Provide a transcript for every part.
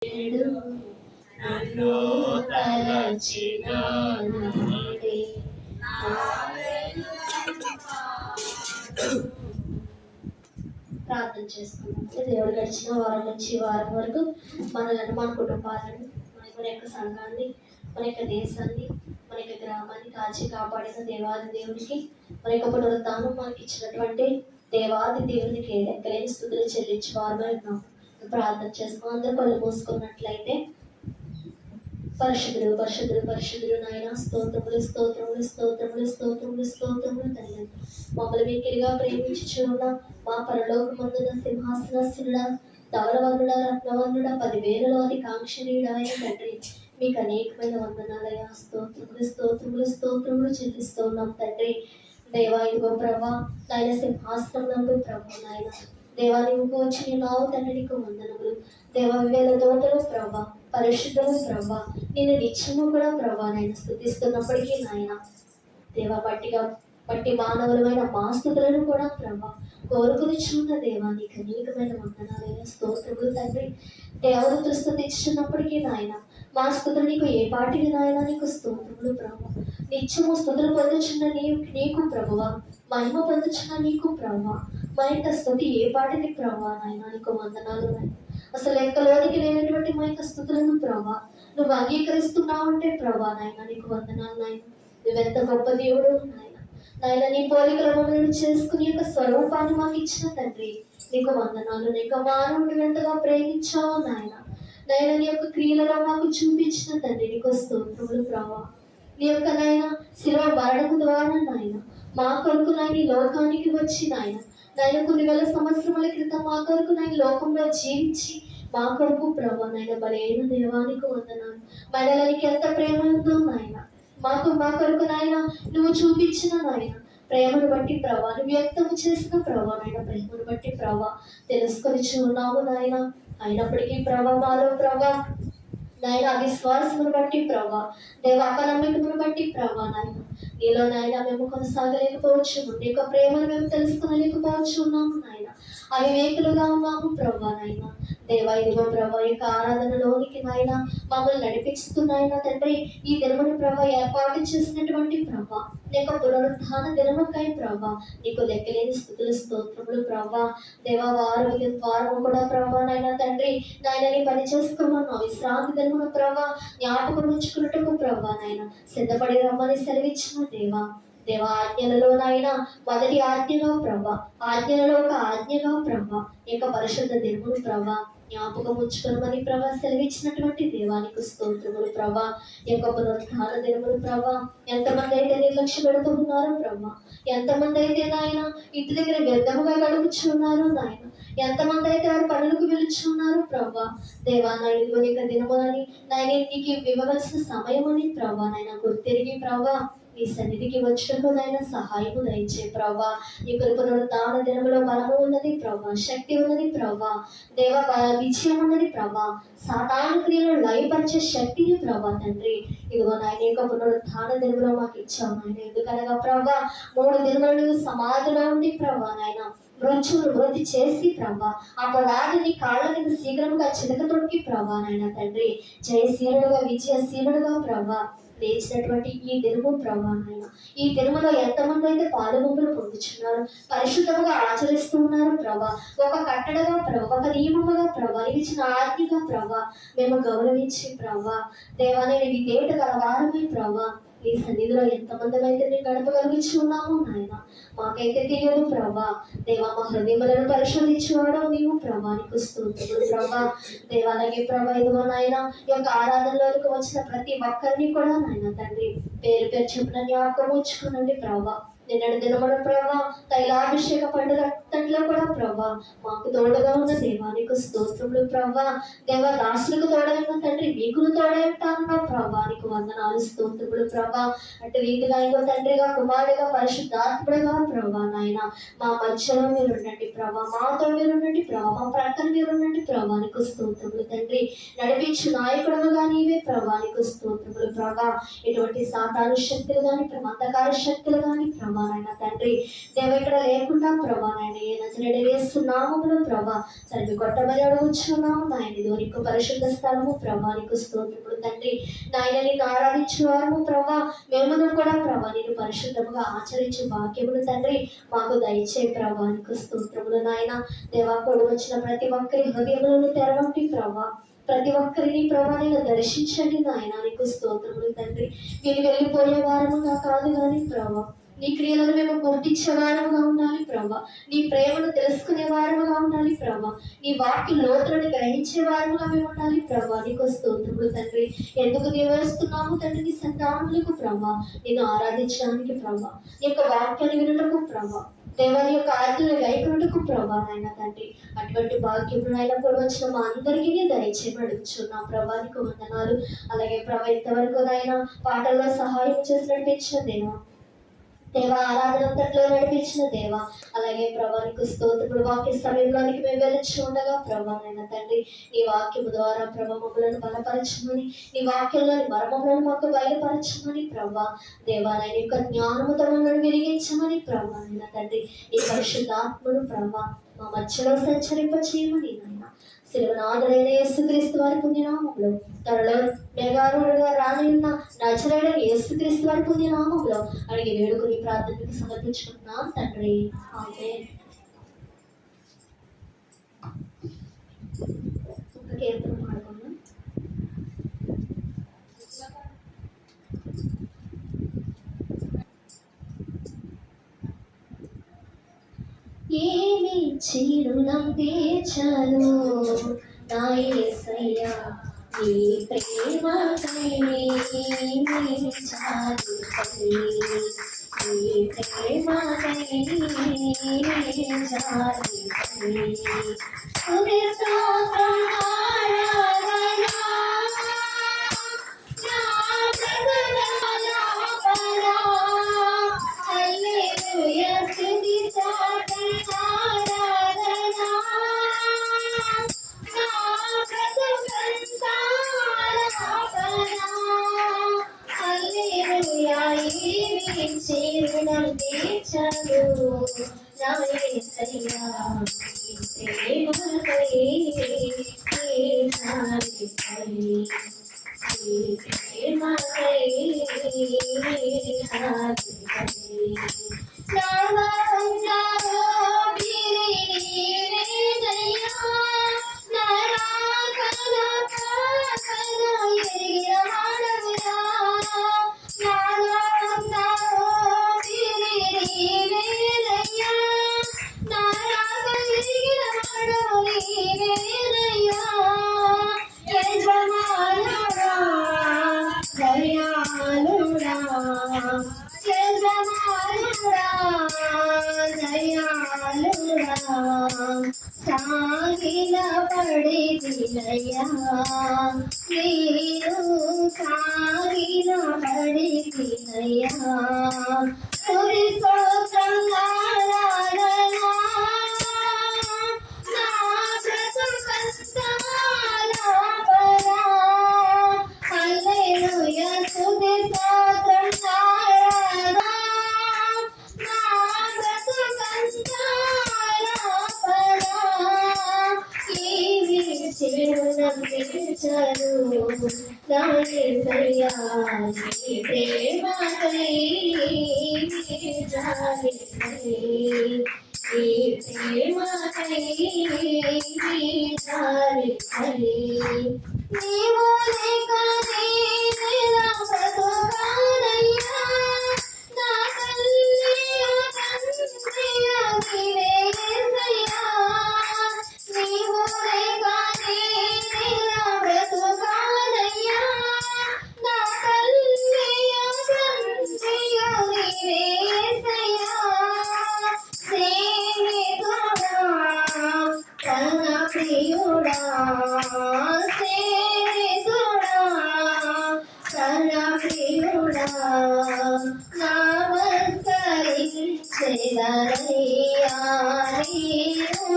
నన్ను తలచిన నాడే ప్రార్థన చేసుకున్నాం. దేవుడు గడిచిన వారం నుంచి వారం వరకు మనలను, మన కుటుంబాలను, మన యొక్క సంఘాన్ని, మన యొక్క దేశాన్ని, మన యొక్క గ్రామాన్ని కాచి కాపాడిన దేవాది దేవునికి, మన యొక్క పునరుద్ధానం మనకి ఇచ్చినటువంటి దేవాది దేవునికి లెక్కలేని స్తుతులు చెల్లించి వారమై ఉన్నాం. ప్రార్థన చేసుకుని అందరూ కళ్ళు మూసుకున్నట్లయితే, పరిశుద్ధుడు పరిశుద్ధుడు పరిశుద్ధుడు నాయన, స్తోత్రములు స్తోత్రములు స్తోత్రములు స్తోత్రములు స్తోత్రములు తండ్రి. మమ్మల్ని మిక్కిలిగా ప్రేమించుచున్న మా పరలోకమందున సింహాసనాసీనుడా, ధవళవర్ణుడా, రత్నవర్ణుడా, 10,000 కాంక్షణీయుడైన తండ్రి, మీకు అనేకమైన వందనాలయ. స్తోత్రములు స్తోత్రములు స్తోత్రములు చెల్లిస్తూ ఉన్నాం తండ్రి. దేవా, ఇదిగో ప్రభా నాయన, సింహాసనంలో ప్రభు నాయన, దేవా నీకు వచ్చి నావు తండ్రి, నీకు వందనములు. దేవా, 1000 దూతలు ప్రభా, పరిశుద్ధము ప్రభా, నేను నిత్యము కూడా ప్రభా నాయన స్తుతిస్తున్నప్పటికీ నాయన, దేవా బట్టి మానవులమైన మా స్తుతులను కూడా ప్రభా కోరుకునిచున్న దేవా నీకు అనేకమైన వందనాలైన స్తోత్రములు తండ్రి. దేవతలు స్తుతించున్నప్పటికీ నాయన, మా స్తుతులు నీకు ఏ పాటికి నాయన, నీకు స్తోత్రములు ప్రభా. నిత్యము స్తుతులు పొందుచున్న నీకు ప్రభువా, మహిమ పొందుచున్న నీకు ప్రభా, మా యొక్క స్తుతి ఏ పాటికి ప్రభా నాయన, నీకు వందనాలు నాయన. అసలు లెక్కలోనికి లేనటువంటి మా యొక్క స్తుతులను ప్రభా నువ్వు అంగీకరిస్తున్నావు అంటే ప్రభా నాయన, నీకు వందనాలు నాయన. నువ్వెంత గొప్ప దేవుడు నాయన. నాయన, నీ పోలికల మమ్మల్ని చేసుకుని యొక్క స్వరూపాన్ని మాకు ఇచ్చిన తండ్రి, నీకు వందనాలు. నీకు మానవుడు ఎంతగా ప్రేమించావు నాయన. నాయన, నీ యొక్క క్రియలలో మాకు చూపించిన తండ్రి, నీకు స్తోత్రములు ప్రభా. నీ యొక్క నాయన శిలువ మరణము ద్వారా నాయన మా కొరకు నాయన ఈ లోకానికి వచ్చి నాయన కొన్ని వేల సంవత్సరముల క్రితం మా కొరకు నాయన లోకంలో జీవించి మా కొరకు ప్రభా నాయన బలైన దేవానికి వందనాలు. మనలకి ఎంత ప్రేమ ఉందో నాయన, మా కొరకు నాయన నువ్వు చూపించిన నాయన ప్రేమను బట్టి ప్రభా, నువ్వు వ్యక్తం చేసిన ప్రభా నాయన ప్రేమను బట్టి ప్రభా తెలుసుకొని చూన్నాము నాయన. అయినప్పటికీ ప్రభా మాలో ప్రభా నాయన అవిశ్వాసమును బట్టి ప్రభా, దేవ అపనమ్మకమును బట్టి ప్రభా నాయన నీలో నాయన మేము కొనసాగలేకపోవచ్చు, నీ యొక్క ప్రేమను మేము తెలుసుకోలేకపోవచ్చు ఉన్నాము నాయన. అవివేకులుగా ఉన్నాము ప్రభా నాయన. దేవా, ఇదిగో ప్రభా యొక్క ఆరాధనలోనికి నాయన మమ్మల్ని నడిపిస్తున్నాయన తండ్రి. ఈ దినమును ప్రభా ఏర్పాటు చేసినటువంటి ప్రభా, నీకు పునరుద్ధాన దినముకై ప్రభా నీకు లెక్కలేని స్థుతులు స్తోత్రములు ప్రభా. దేవా, వారము కూడా ప్రభా నాయన తండ్రి నాయన నీ పని చేసుకోమన్నావు. విశ్రాంతి దినమును ప్రభా జ్ఞాపకం ఉంచుకున్నట్టుకు ప్రభా నాయన సిద్ధపడి రమ్మని సెలవిచ్చిన దేవా. దేవా, ఆజ్ఞలలో నాయన మొదటి ఆజ్ఞగా ప్రభా, ఆజ్ఞలలో ఒక ఆజ్ఞగా ప్రభా యొక్క పరిశుద్ధ దినమును ప్రభా జ్ఞాపకం ఉంచుకోమని ప్రభా సెలవిచ్చినటువంటి దేవానికి స్తోత్రములు ప్రభా. యొక్క పునరుద్ధాన దినములు ప్రభా ఎంతమంది అయితే నిర్లక్ష్య పెడుతూ ఉన్నారో ప్రభా, ఎంతమంది అయితే నాయన ఇంటి దగ్గర వ్యర్థముగా గడుపుచున్నారు నాయన, ఎంతమంది అయితే వారి పనులకు వెలుచున్నారు ప్రభా. దేవా నాయన యొక్క దినములని నాయన నీకు ఇవ్వవలసిన సమయం అని ప్రభా నాయన గుర్తిరిగి ప్రభా ఈ సన్నిధికి వచ్చటకు నాయన సహాయము దయచే ప్రభా. ఈ పునరుద్ధాన దినములో బలము ఉన్నది ప్రభా, శక్తి ఉన్నది ప్రభా. దేవ విజయం ఉన్నది ప్రభా, సాతాను క్రియలు లయపరిచే శక్తిని ప్రభా తండ్రి. ఇదిగో నాయన యొక్క పునరుద్ధాన దినములో మాకు ఇచ్చావు నాయన. ఎందుకనగా ప్రభా 3 దినములు సమాధిలో ఉండి ప్రభా నాయన మృతి చేసి ప్రభా ఆ పదార్థని కాళ్ళ కింద శీఘ్రంగా చిలక తొడికి ప్రభా నాయన తండ్రి జయశీలుడుగా విజయశీలుడుగా ప్రభా లేచినటువంటి ఈ దినము ప్రభా నాయన. ఈ దినములో ఎంతమంది అయితే పాలుగుంపులు పొందుచున్నారు, పరిశుద్ధముగా ఆచరిస్తూ ఉన్నారు ప్రభా. ఒక కట్టడగా ప్రభా, ఒక నియమముగా ప్రభా, ఇచ్చిన ఆజ్ఞగా ప్రభా మేము గౌరవించి ప్రభా దేవాన్ని విధేయత గలవారమే ప్రభా ఈ సన్నిధిలో ఎంతమంది అయితే మేము గడపగలిగించున్నాము నాయన. మాకైతే తెలియదు ప్రభా. దేవా, మా హృదయములను పరిశోధించేవాడు నీవు ప్రభా, నీకు స్తోత్రములు ప్రభా. దేవాలయ ప్రభా ఇదిగో నాయన ఈ యొక్క ఆరాధనలోకి వచ్చిన ప్రతి ఒక్కరిని కూడా నాయన తండ్రి పేరు పేరు చెప్పిన జ్ఞాపకం ఉంచుకునండి ప్రభా. నిన్నటి దినమున ప్రభా తైలాభిషేక పండుగ అంతట్లో కూడా ప్రభా మాకు తోడుగా ఉన్న దేవానికి స్తోత్రములు ప్రభా. దేవ దాసులకు తోడైన తండ్రి నీకును తోడై ఉంటాను ప్రభా, నీకు వందనాలు స్తోత్రములు ప్రభా. అటు రీతిగా ఇంకో తండ్రిగా కుమారుడిగా పరిశుద్ధాత్ముడుగా ప్రభా నాయన మా మధ్యలో మీరు ఉండండి ప్రభా, మాతో మీరు ఉండండి ప్రభా, మా ప్రక్కన మీరు ఉండండి ప్రభా, నీకు స్తోత్రములు తండ్రి. నడిపించు నాయకుడుగా నీవే ప్రభా, నీకు స్తోత్రములు ప్రభా. ఎటువంటి సాతాను శక్తులు కానీ అంధకార శక్తులు కానీ ప్రభా ప్రభా నాయన తండ్రి. దేవ ఇక్కడ లేకుండా ప్రభా నాయన ఏ నజరేయుడైన యేసు నామములో ప్రభా తనకి కొట్టబడి అడుగుచున్నాము నాయన. ఇది నీకు పరిశుద్ధ స్థలము ప్రభా, నీకు స్తోత్రములు తండ్రి. నాయన నిన్ను ఆరాధించేవారము ప్రభా, మేమును కూడా ప్రభా నేను పరిశుద్ధముగా ఆచరించే వాక్యములు తండ్రి మాకు దయచే ప్రభా, నీకు స్తోత్రములు నాయన. దేవా కూడి వచ్చిన ప్రతి ఒక్కరి హృదయములను తెరవండి ప్రభా, ప్రతి ఒక్కరిని ప్రభా నేను దర్శించండి నాయన. నీకు స్తోత్రములు తండ్రి. నేను వెళ్ళిపోయే వారముగా కాదు కానీ ప్రభా నీ క్రియలను మేము గుర్తించే వారముగా ఉండాలి ప్రభా, నీ ప్రేమను తెలుసుకునే వారముగా ఉండాలి ప్రభా, నీ వాక్య లోతులను గ్రహించే వారముగా మేము ఉండాలి ప్రభా. నీకు స్తోత్రములు తండ్రి. ఎందుకు దేవేస్తున్నాము తండ్రి నీ సంతానములకు ప్రభా, నేను ఆరాధించడానికి ప్రభా, నీ యొక్క వాక్యాన్ని వినటకు ప్రభా, దేవాని యొక్క ఆజ్ఞలు గైకొనుటకు ప్రభా నాయన తండ్రి. అటువంటి భాగ్యములు ఆయన కూడా వచ్చిన మా అందరికీ దయచేయమని అడుగుచున్నాం ప్రభా, నీకు వందనాలు. అలాగే ప్రభా ఇంతవరకు నాయన పాటల్లో సహాయం చేసి నడిపించిన దేవా ఆరాధన అంతట్లో నడిపించిన దేవా, అలాగే ప్రభా నీకు స్తోత్రములు. వాక్య సమయంలోనికి మేము వెళ్ళొచ్చు ఉండగా ప్రభా నాయన తండ్రి నీ వాక్యము ద్వారా ప్రభా మమ్మలను బలపరచమని, నీ వాక్యంలోని మర్మములను మాకు బయలుపరచమని ప్రభా దేవా నాయన యొక్క జ్ఞానముతో మమ్మల్ని వెలిగించమని ప్రభా నాయన తండ్రి. ఈ పరిశుద్ధాత్మను ప్రభా మా మధ్యలో సంచరింప చేయమని నాయన శిలువనాథుడైన యేసుక్రీస్తు వారి పుణ్యనామములో త్వరలో మేఘారుడుగా రానున్న నజరేయుడైన యేసుక్రీస్తు వారి పుణ్యనామములో అడిగి వేడుకుని ప్రార్థనకు సమర్పించుకుంటున్నాం తండ్రి. ఆమేన్. ఒక కీర్తన పాడుకుందాం. ఏమి చిరునం తీర్చను నా యేసయ్యా, నీ ప్రేమకై నీ చాలుతని, నీ ప్రేమకై నీ చాలుతని. స్తుతి స్తోత్రం ఆరాధన నా జగదాలాపన, హల్లెలూయా స్తుతి స్తోత్రం ఆరాధన నా జగదంతా ఆలాపన, హల్లెలూయా. ఏమి చిరునం తీర్చను నా యేసయ్యా, నీ ప్రేమకై నీ చాలుతని, నీ ప్రేమకై నీ చాలుతని. నాలో బిరి నీవేనయ్యా, నా రాకడ పాకడ ఎరిగిన వాడవురా. నాలో బిరి నీవేనయ్యా, నా రాకడ ఎరిగిన వాడవు నీవేనయ్యా. యజమానుడా దయాళుడా, యజమానుడా దయాళుడా, సాగిల పడితినయ్యా నేను, సాగిల పడితినయ్యా. స్తుతి స్తోత్రం ఆరాధన నా బ్రతుకంతాలాపన, హల్లెలూయా స్తుతి స్తోత్రం ఆరాధన నా బ్రతుకంతాలాపన. ఏమి చిరునం తీర్చను నా యేసయ్యా, నీ ప్రేమకై నీ చాలుతని, నీ ప్రేమకై నీ చాలుతని. నీవు లేక నేనెలా బ్రతుకాలయ్యా, నా తల్లియు తండ్రియు నీవే యేసయ్యా. నీవు లేక నేనెలా బ్రతుకాలయ్యా, నా తల్లియు తండ్రియు నీవే యేసయ్యా. సేవితుడా తన ప్రియుడా, సేవితుడా తన ప్రియుడా, నమస్కరించెదనయ్యా నేను,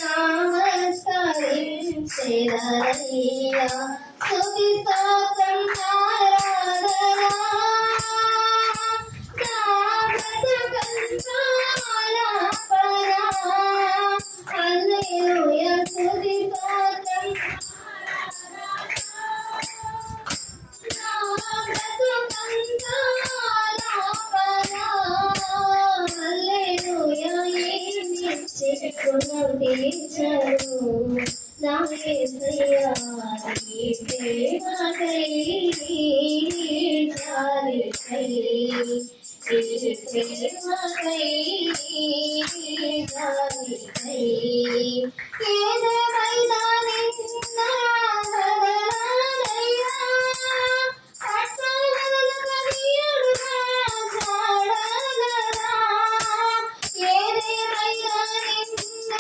నమస్కరించెదనయ్యా. స్తుతి స్తోత్రం ఆరాధన నా బ్రతుకంతా ప్రేమకై జాలికై ప్రేమకై జాలికై ఏదేమైనా నిన్న వదలాలయ్యా అట్టాలనక నీయుడుగా చాడగలరా ఏదేమైనా నిన్న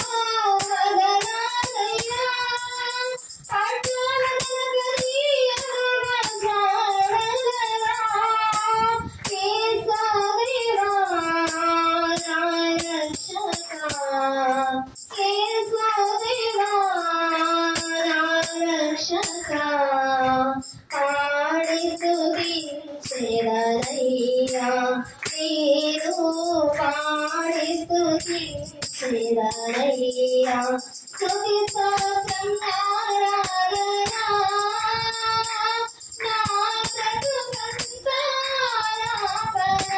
వదలాలయ్యా అట్టాలనక నీయుడుగా చాడగలరా యేసదేవా నా రక్షకా యేసదేవా నా రక్షకా పాడి స్తుతించెదనయ్యా నేను పాడి స్తుతించెదనయ్యా స్తుతి స్తోత్రం ఆరాధన నా బ్రతుకంతా ఆరాధన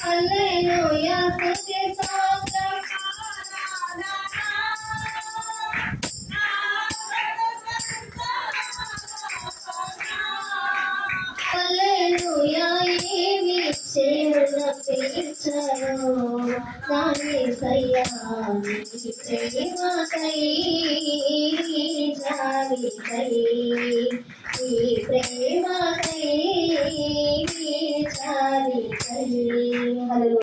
హల్లెలూయా స్తుతి స్తోత్రం హల్లెలూయా ఏమి చేయునపించను నా యేసయ్యా నీ ప్రేమకై జాలికై నీ ప్రేమకై